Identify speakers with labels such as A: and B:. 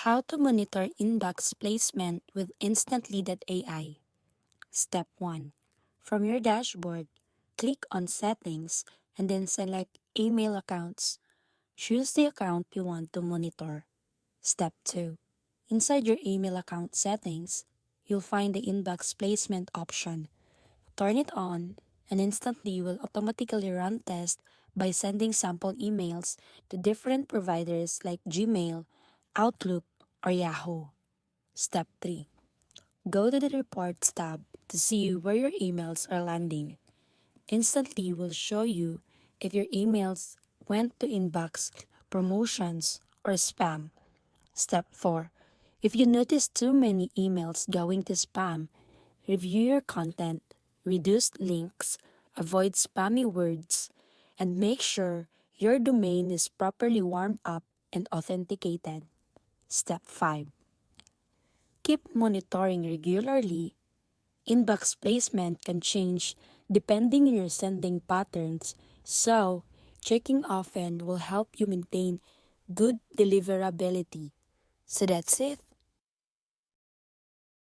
A: How to monitor inbox placement with Instantly.ai. Step 1. From your dashboard, click on Settings and then select Email Accounts. Choose the account you want to monitor. Step 2. Inside your email account settings, you'll find the inbox placement option. Turn it on, and Instantly will automatically run tests by sending sample emails to different providers like Gmail, Outlook, or Yahoo. Step 3. Go to the Reports tab to see where your emails are landing. Instantly will show you if your emails went to inbox, promotions, or spam. Step 4. If you notice too many emails going to spam, review your content, reduce links, avoid spammy words, and make sure your domain is properly warmed up and authenticated. Step 5. Keep monitoring regularly. Inbox placement can change depending on your sending patterns, so checking often will help you maintain good deliverability. So that's it.